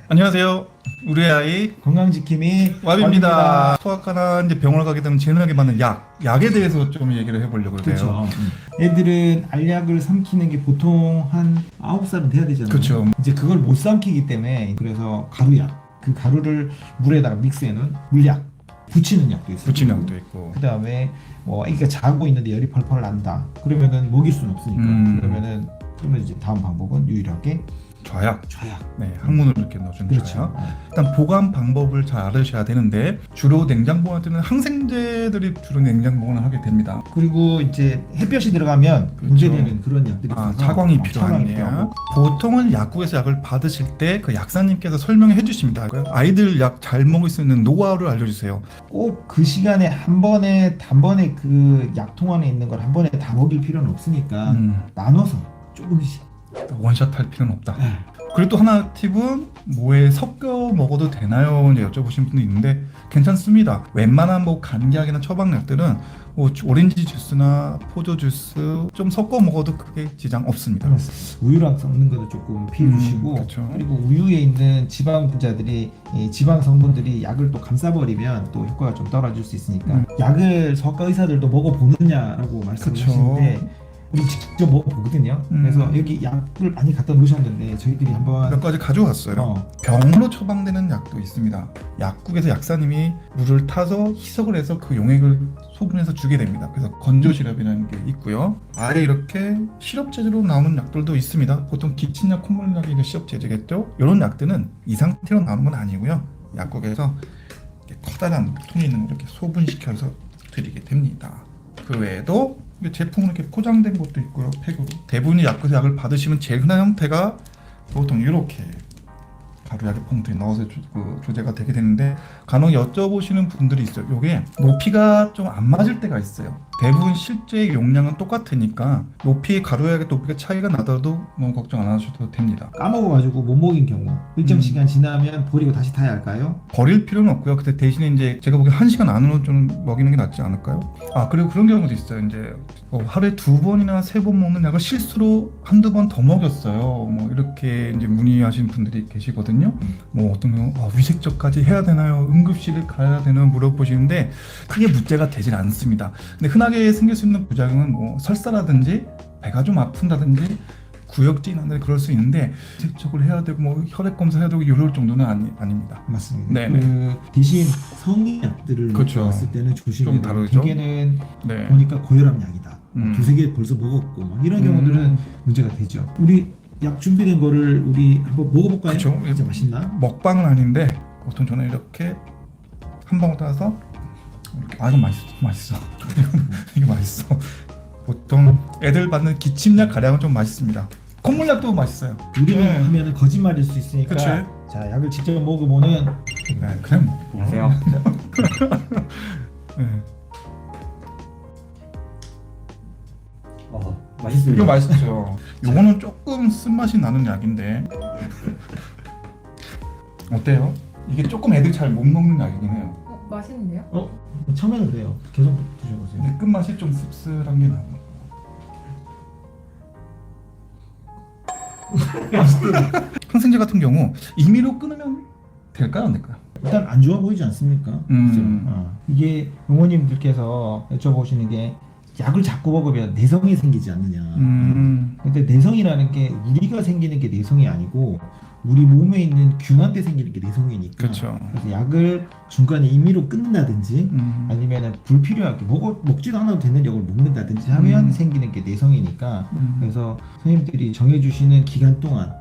안녕하세요. 우리 아이 건강지킴이 왑입니다. 소아과나 이제 병원을 가게 되면 제일 흔하게 받는 약에 대해서 좀 얘기를 해보려고 해요. 그렇죠. 애들은 알약을 삼키는 게 보통 한 9살은 돼야 되잖아요. 그렇죠. 이제 그걸 못 삼키기 때문에 그래서 가루약, 그 가루를 물에다가 믹스해놓은 물약, 붙이는 약도 있어요. 붙이는 약도 있고. 그 다음에 애기가 자고 있는데 열이 펄펄 난다. 그러면은 먹일 수는 없으니까. 그러면 이제 다음 방법은 유일하게 좌약. 네, 항문을 이렇게 넣어주는 그렇죠. 좌약. 일단 보관 방법을 잘 알으셔야 되는데 주로 냉장 보관할 때는 항생제들이 주로 냉장 보관을 하게 됩니다. 그리고 이제 햇볕이 들어가면 그렇죠. 문제되는 그런 약들이 있어서 차광이 필요하네요. 보통은 약국에서 약을 받으실 때 그 약사님께서 설명해 주십니다. 아이들 약 잘 먹을 수 있는 노하우를 알려주세요. 꼭 그 시간에 단번에 그 약통 안에 있는 걸 한 번에 다 먹일 필요는 없으니까 나눠서 조금씩. 원샷 할 필요는 없다. 그리고 또 하나 팁은 뭐에 섞여 먹어도 되나요? 이제 여쭤보신 분도 있는데 괜찮습니다. 웬만한 뭐 감기약이나 처방약들은 뭐 오렌지 주스나 포도 주스 좀 섞어 먹어도 크게 지장 없습니다. 우유랑 섞는 것도 조금 피해 주시고 그렇죠. 그리고 우유에 있는 지방 분자들이 이 지방 성분들이 약을 또 감싸버리면 또 효과가 좀 떨어질 수 있으니까 약을 소아과 의사들도 먹어보느냐라고 말씀하시는데 우리 직접 먹어보거든요. 그래서 여기 약을 많이 갖다 놓으셨는데 저희들이 한번 몇 가지 가져왔어요. 병으로 처방되는 약도 있습니다. 약국에서 약사님이 물을 타서 희석을 해서 그 용액을 소분해서 주게 됩니다. 그래서 건조 시럽이라는 게 있고요. 아예 이렇게 시럽 재질로 나오는 약들도 있습니다. 보통 기침약, 콧물약이 그 시럽 재질이겠죠. 이런 약들은 이 상태로 나오는 건 아니고요. 약국에서 이렇게 커다란 통에 있는 걸 이렇게 소분시켜서 드리게 됩니다. 그 외에도 제품으로 이렇게 포장된 것도 있고요. 팩으로. 대부분이 약국에서 약을 받으시면 제일 흔한 형태가 보통 이렇게 가루약의 봉투에 넣어서 조제가 되게 되는데 간혹 여쭤보시는 분들이 있어요. 이게 높이가 좀 안 맞을 때가 있어요. 대부분 실제 용량은 똑같으니까 가루약의 높이가 차이가 나더라도 너무 걱정 안 하셔도 됩니다. 까먹어가지고 못 먹인 경우 일정 시간 지나면 버리고 다시 타야 할까요? 버릴 필요는 없고요. 근데 대신에 이제 제가 보기엔 1시간 안으로 좀 먹이는 게 낫지 않을까요? 그리고 그런 경우도 있어요. 이제 하루에 2번이나 3번 먹는 약을 실수로 한두 번 더 먹였어요. 뭐 이렇게 이제 문의하시는 분들이 계시거든요. 뭐 어떤 경우 위색적까지 해야 되나요? 응급실을 가야 되나요? 물어보시는데 크게 문제가 되질 않습니다. 근데 흔하게 생길 수 있는 부작용은 뭐 설사라든지 배가 좀 아픈다든지 구역질이나 그럴 수 있는데 위색적으로 해야 되고 뭐 혈액 검사해야 되고 이럴 정도는 아닙니다. 맞습니다. 네네. 대신 성인약들을 그렇죠. 먹었을 때는 조심해야 좀 돼요. 다르죠? 대개는 네. 보니까 고혈압 약이다. 두세 개 벌써 먹었고 막 이런 경우들은 문제가 되죠. 우리 약 준비된 거를 우리 한번 먹어볼까요? 그쵸. 진짜 맛있나? 먹방은 아닌데 보통 저는 이렇게 한 방울 따서 이렇게 이거 맛있어. 이게 맛있어. 보통 애들 받는 기침약 가량은 좀 맛있습니다. 콧물약도 맛있어요. 우리만 하면은 거짓말일 수 있으니까. 그치. 자, 약을 직접 먹어보는. 네, 그냥 안녕하세요. 네. 맛있습니다. 이거 맛있죠. 요거는 조금 쓴맛이 나는 약인데 어때요? 이게 조금 애들이 잘 못 먹는 약이긴 해요. 맛있는데요? 처음에는 그래요. 계속 드셔보세요. 근데 끝맛이 좀 씁쓸한 게 나요. 항생제 같은 경우 임의로 끊으면 될까요, 안 될까요? 일단 안 좋아 보이지 않습니까? 그죠? 이게 어머님들께서 여쭤보시는 게 약을 자꾸 먹으면 내성이 생기지 않느냐. 근데 내성이라는 게 우리가 생기는 게 내성이 아니고 우리 몸에 있는 균한테 생기는 게 내성이니까. 그렇죠. 그래서 약을 중간에 임의로 끊는다든지 아니면 불필요하게 먹지도 않아도 되는 약을 먹는다든지 하면 생기는 게 내성이니까. 그래서 선생님들이 정해주시는 기간 동안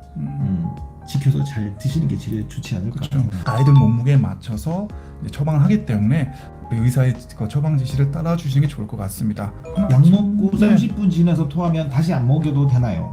지켜서 잘 드시는 게 제일 좋지 않을까. 그렇죠. 아이들 몸무게에 맞춰서 이제 처방을 하기 때문에 의사의 처방 지시를 따라 주시는 게 좋을 것 같습니다. 약 먹고 네. 30분 지나서 토하면 다시 안 먹여도 되나요?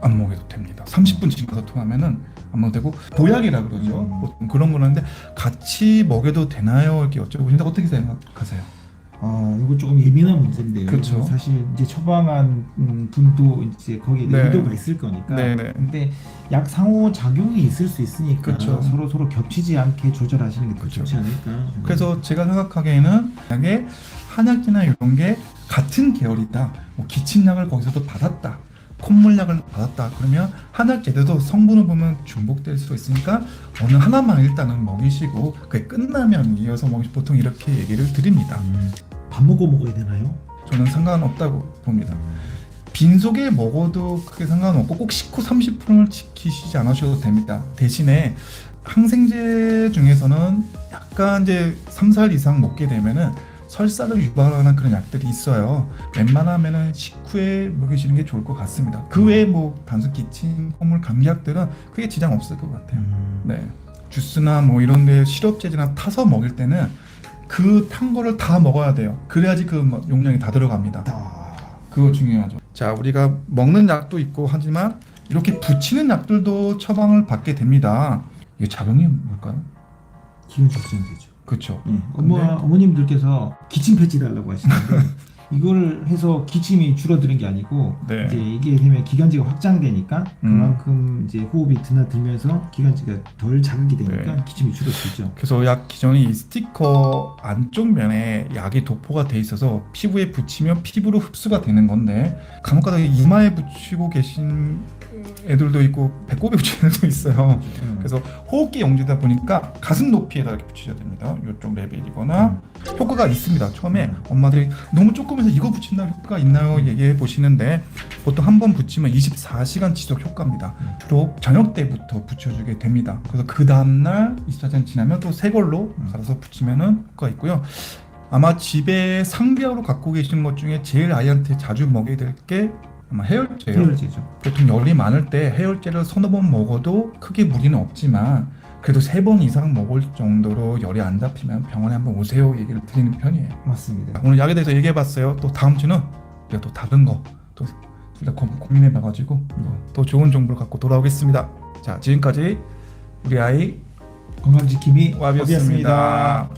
안 먹여도 됩니다. 30분 지나서 토하면은 안 먹어도 되고 보약이라 그러죠. 보통 그런 거는데 같이 먹여도 되나요? 이렇게 여쭤보시는데 어떻게 생각하세요? 이거 조금 예민한 문제인데요. 그렇죠. 사실 이제 처방한 분도 이제 거기에 네. 의도가 있을 거니까. 네네. 근데 약 상호 작용이 있을 수 있으니까 그렇죠. 서로 겹치지 않게 조절하시는 게 더 그렇죠. 좋지 않을까. 그래서 제가 생각하기에는 만약에 한약이나 이런 게 같은 계열이다. 뭐 기침약을 거기서도 받았다. 콧물약을 받았다 그러면 한약재들도 성분을 보면 중복될 수도 있으니까 어느 하나만 일단은 먹이시고 그게 끝나면 이어서 먹이 보통 이렇게 얘기를 드립니다. 밥 먹고 먹어야 되나요? 저는 상관없다고 봅니다. 빈속에 먹어도 크게 상관없고 꼭 식후 30분을 지키시지 않으셔도 됩니다. 대신에 항생제 중에서는 약간 이제 3살 이상 먹게 되면은 설사를 유발하는 그런 약들이 있어요. 웬만하면은 식후에 먹이시는 게 좋을 것 같습니다. 그 외에 뭐 단순 기침, 콧물, 감기약들은 크게 지장 없을 것 같아요. 네, 주스나 뭐 이런 데 시럽제지나 타서 먹일 때는 그 탄 거를 다 먹어야 돼요. 그래야지 그 용량이 다 들어갑니다. 그거 중요하죠. 자, 우리가 먹는 약도 있고 하지만 이렇게 붙이는 약들도 처방을 받게 됩니다. 이게 작용이 뭘까요? 기운식 정제죠. 그렇죠. 어머님들께서 기침 패치 달라고 하시는데 이걸 해서 기침이 줄어드는 게 아니고 네. 이제 이게 되면 기관지가 확장되니까 그만큼 이제 호흡이 드나들면서 기관지가 덜 자극이 되니까 네. 기침이 줄어들죠. 그래서 약 기존이 이 스티커 안쪽 면에 약이 도포가 돼 있어서 피부에 붙이면 피부로 흡수가 되는 건데 간혹가다 이마에 붙이고 계신 애들도 있고 배꼽에 붙이는 애들도 있어요. 그래서 호흡기 용지다 보니까 가슴 높이에다 이렇게 붙이셔야 됩니다. 이쪽 레벨이거나 효과가 있습니다. 처음에 엄마들이 너무 조금해서 이거 붙인다 효과가 있나요? 얘기해 보시는데 보통 한 번 붙이면 24시간 지속 효과입니다. 주로 저녁 때부터 붙여주게 됩니다. 그래서 그 다음날 24시간 지나면 또 새 걸로 갈아서 붙이면은 효과가 있고요. 아마 집에 상비약으로 갖고 계시는 것 중에 제일 아이한테 자주 먹여야 될 게 아마 해열제예요. 해열제죠. 보통 열이 많을 때 해열제를 서너 번 먹어도 크게 무리는 없지만 그래도 3번 이상 먹을 정도로 열이 안 잡히면 병원에 한번 오세요 얘기를 드리는 편이에요. 맞습니다. 오늘 약에 대해서 얘기해봤어요. 또 다음 주는 우리가 또 다른 거 또 둘 다 고민해봐가지고 또 좋은 정보를 갖고 돌아오겠습니다. 자, 지금까지 우리 아이 건강지킴이 와비였습니다.